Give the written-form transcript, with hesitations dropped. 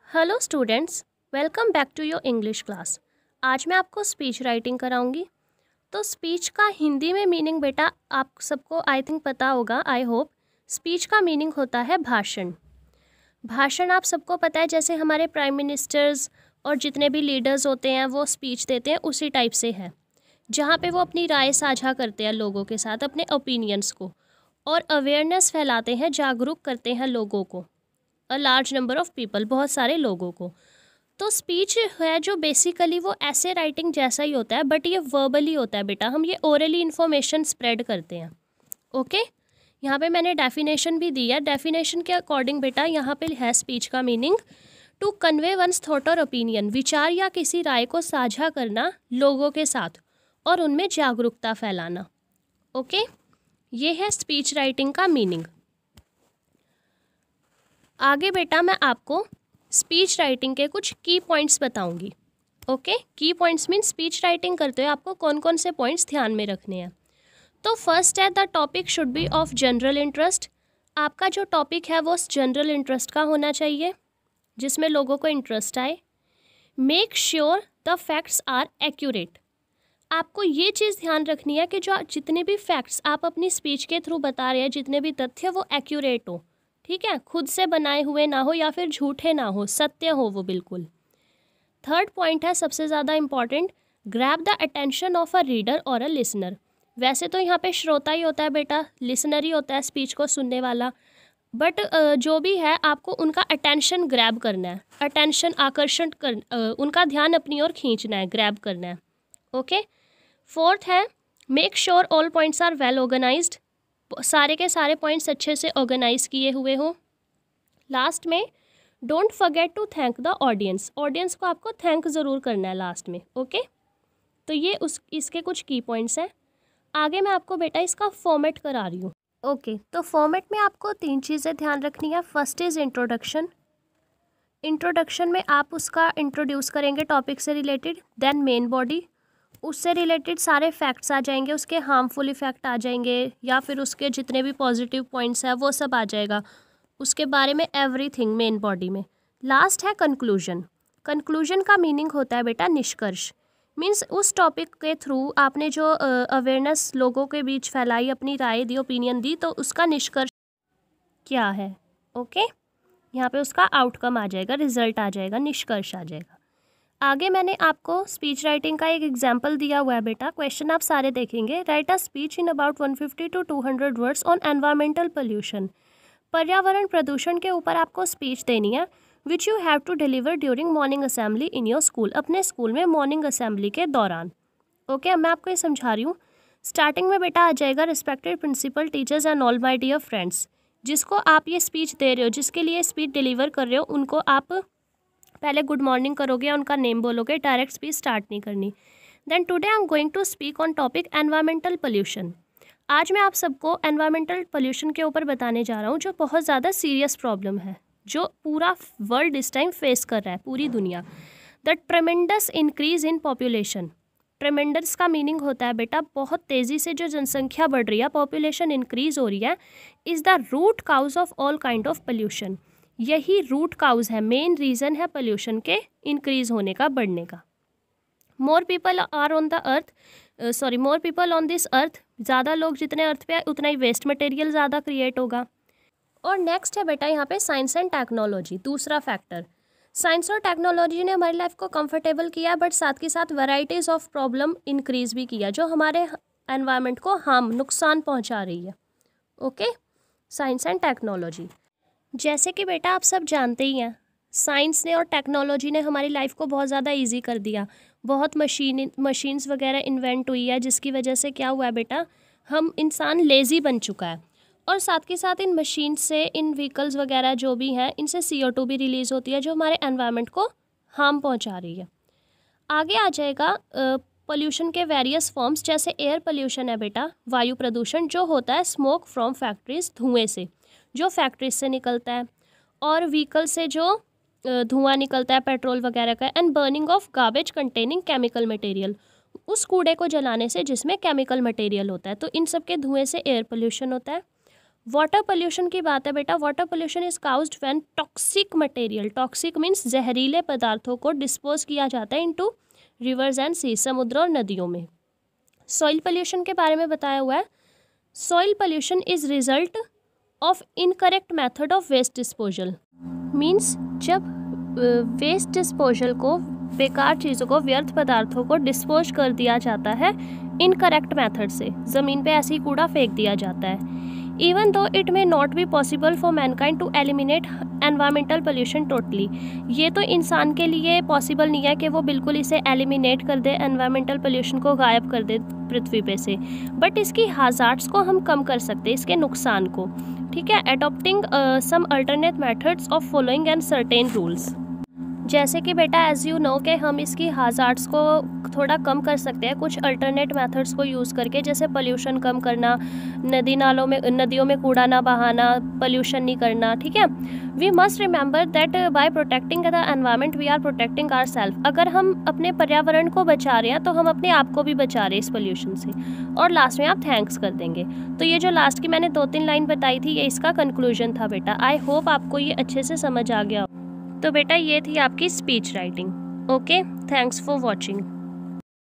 Hello students, welcome back to your English class. आज मैं आपको स्पीच राइटिंग कराऊंगी। तो स्पीच का हिंदी में मीनिंग बेटा आप सबको आई थिंक पता होगा, आई होप। स्पीच का मीनिंग होता है भाषण। भाषण आप सबको पता है, जैसे हमारे प्राइम मिनिस्टर्स और जितने भी लीडर्स होते हैं वो स्पीच देते हैं, उसी टाइप से है, जहाँ पे वो अपनी राय साझा करते हैं लोगों के साथ, अपने ओपिनियंस को, और अवेयरनेस फैलाते हैं, जागरूक करते हैं लोगों को, a large number of people, बहुत सारे लोगों को। तो स्पीच है जो बेसिकली वो ऐसे राइटिंग जैसा ही होता है, बट ये वर्बली होता है बेटा। हम ये ओरली इन्फॉर्मेशन स्प्रेड करते हैं। ओके, यहाँ पे मैंने डेफिनेशन भी दी है। डेफिनेशन के अकॉर्डिंग बेटा यहाँ पे है स्पीच का meaning to convey one's thought और ओपिनियन, विचार या किसी राय को साझा करना लोगों के साथ और उनमें जागरूकता फैलाना। ओके, ये है स्पीच राइटिंग का मीनिंग। आगे बेटा मैं आपको स्पीच राइटिंग के कुछ की पॉइंट्स बताऊंगी। ओके, की पॉइंट्स मीन स्पीच राइटिंग करते हुए आपको कौन कौन से पॉइंट्स ध्यान में रखने हैं। तो फर्स्ट है, the topic should be of general interest. आपका जो टॉपिक है वो जनरल इंटरेस्ट का होना चाहिए, जिसमें लोगों को इंटरेस्ट आए। Make sure the facts are accurate. आपको ये चीज़ ध्यान रखनी है कि जो जितने भी फैक्ट्स आप अपनी स्पीच के थ्रू बता रहे हैं, जितने भी तथ्य, वो एक्यूरेट हो। ठीक है, खुद से बनाए हुए ना हो या फिर झूठे ना हो, सत्य हो वो बिल्कुल। थर्ड पॉइंट है सबसे ज़्यादा important, grab the attention of a reader और अ लिसनर। वैसे तो यहाँ पे श्रोता ही होता है बेटा, लिसनर ही होता है स्पीच को सुनने वाला, बट जो भी है आपको उनका अटेंशन ग्रैब करना है, अटेंशन आकर्षण कर उनका ध्यान अपनी ओर खींचना है, ग्रैब करना है। ओके, फोर्थ है, make sure all points are well organised. सारे के सारे पॉइंट्स अच्छे से ऑर्गेनाइज किए हुए हों। लास्ट में, don't forget to thank the audience. Audience को आपको थैंक ज़रूर करना है लास्ट में। ओके, तो ये इसके कुछ की पॉइंट्स हैं। आगे मैं आपको बेटा इसका फॉर्मेट करा रही हूँ। ओके, तो फॉर्मेट में आपको 3 चीज़ें ध्यान रखनी है। First is introduction. इंट्रोडक्शन में आप उसका इंट्रोड्यूस करेंगे टॉपिक से रिलेटेड। देन मेन बॉडी, उससे रिलेटेड सारे फैक्ट्स आ जाएंगे, उसके हार्मफुल इफ़ेक्ट आ जाएंगे या फिर उसके जितने भी पॉजिटिव पॉइंट्स हैं वो सब आ जाएगा, उसके बारे में एवरीथिंग मेन बॉडी में। लास्ट है कंक्लूजन। कंक्लूजन का मीनिंग होता है बेटा निष्कर्ष। मीन्स उस टॉपिक के थ्रू आपने जो अवेयरनेस लोगों के बीच फैलाई, अपनी राय दी, ओपिनियन दी, तो उसका निष्कर्ष क्या है। ओके, यहाँ पे उसका आउटकम आ जाएगा, रिजल्ट आ जाएगा, निष्कर्ष आ जाएगा। आगे मैंने आपको स्पीच राइटिंग का एक एग्जाम्पल दिया हुआ है बेटा। क्वेश्चन आप सारे देखेंगे। Write a speech in about 150 to 200 words on environmental pollution. पर्यावरण प्रदूषण के ऊपर आपको स्पीच देनी है, which you have to deliver during morning assembly in your school. अपने स्कूल में मॉर्निंग असेंबली के दौरान। ओके, अब मैं आपको ये समझा रही हूँ। स्टार्टिंग में बेटा आ जाएगा, respected principal, teachers and all my dear friends. जिसको आप ये स्पीच दे रहे हो, जिसके लिए स्पीच डिलीवर कर रहे हो, उनको आप पहले गुड मॉर्निंग करोगे, उनका नेम बोलोगे, डायरेक्ट स्पीच स्टार्ट नहीं करनी। Then today I am going to speak on topic environmental pollution. आज मैं आप सबको एनवायरमेंटल पोल्यूशन के ऊपर बताने जा रहा हूँ, जो बहुत ज़्यादा सीरियस प्रॉब्लम है, जो पूरा वर्ल्ड इस टाइम फेस कर रहा है, पूरी दुनिया। The ट्रेमेंडस increase in population. ट्रेमेंडस का मीनिंग होता है बेटा बहुत तेज़ी से जो जनसंख्या बढ़ रही है, पॉपुलेशन इंक्रीज हो रही है, is the root cause of all kind of pollution. यही रूट काउज है, मेन रीज़न है पोल्यूशन के इंक्रीज होने का, बढ़ने का। More people are on the earth, more people on this earth. ज़्यादा लोग जितने अर्थ पे है, उतना ही वेस्ट मटेरियल ज़्यादा क्रिएट होगा। और नेक्स्ट है बेटा यहाँ पे साइंस एंड टेक्नोलॉजी, दूसरा फैक्टर। साइंस और टेक्नोलॉजी ने हमारी लाइफ को कंफर्टेबल किया, बट साथ के साथ वैराइटीज़ ऑफ प्रॉब्लम इंक्रीज भी किया, जो हमारे एनवायरनमेंट को नुकसान पहुँचा रही है। Okay, science and technology. जैसे कि बेटा आप सब जानते ही हैं, साइंस ने और टेक्नोलॉजी ने हमारी लाइफ को बहुत ज़्यादा इजी कर दिया। बहुत मशीन्स वगैरह इन्वेंट हुई है, जिसकी वजह से क्या हुआ है बेटा, हम इंसान लेज़ी बन चुका है। और साथ के साथ इन मशीन से, इन व्हीकल्स वगैरह जो भी हैं, इनसे CO2 भी रिलीज़ होती है, जो हमारे एनवायरनमेंट को हार्म पहुंचा रही है। आगे आ जाएगा पोल्यूशन के वेरियस फॉर्म्स। जैसे एयर पोल्यूशन है बेटा, वायु प्रदूषण, जो होता है स्मोक फ्रॉम फैक्ट्रीज, धुएँ से, जो फैक्ट्रीज से निकलता है, और व्हीकल से जो धुआं निकलता है पेट्रोल वगैरह का। And burning of garbage containing chemical material, उस कूड़े को जलाने से जिसमें केमिकल मटेरियल होता है, तो इन सब के धुएं से एयर पोल्यूशन होता है। वाटर पोल्यूशन की बात है बेटा, water pollution is caused when toxic material, toxic means जहरीले पदार्थों को डिस्पोज किया जाता है इनटू रिवर्स एंड सी, समुद्र और नदियों में। सॉइल पोल्यूशन के बारे में बताया हुआ है, soil pollution is result of incorrect method of waste disposal, means जब वेस्ट डिस्पोजल को, बेकार चीज़ों को, व्यर्थ पदार्थों को डिस्पोज कर दिया जाता है इनकरेक्ट मेथड से, ज़मीन पे ऐसे ही कूड़ा फेंक दिया जाता है। Even though it may not be possible for mankind to eliminate environmental pollution totally, ये तो इंसान के लिए पॉसिबल नहीं है कि वो बिल्कुल इसे एलिमिनेट कर दे, एनवायरमेंटल पोल्यूशन को गायब कर दे पृथ्वी पे से, बट इसकी हाजार्ड्स को हम कम कर सकते हैं, इसके नुकसान को, ठीक है, adopting some alternate methods of following and certain rules. जैसे कि बेटा एज यू नो कि हम इसकी हाजार्ड्स को थोड़ा कम कर सकते हैं कुछ अल्टरनेट मेथड्स को यूज़ करके, जैसे पोल्यूशन कम करना, नदियों में कूड़ा ना बहाना, पोल्यूशन नहीं करना, ठीक है। We must remember that by protecting the environment we are protecting our self, अगर हम अपने पर्यावरण को बचा रहे हैं तो हम अपने आप को भी बचा रहे हैं इस पोल्यूशन से। और लास्ट में आप थैंक्स कर देंगे। तो ये जो लास्ट की मैंने 2-3 लाइन बताई थी, ये इसका कंक्लूजन था बेटा। आई होप आपको ये अच्छे से समझ आ गया। तो बेटा ये थी आपकी speech writing. Okay, thanks for watching.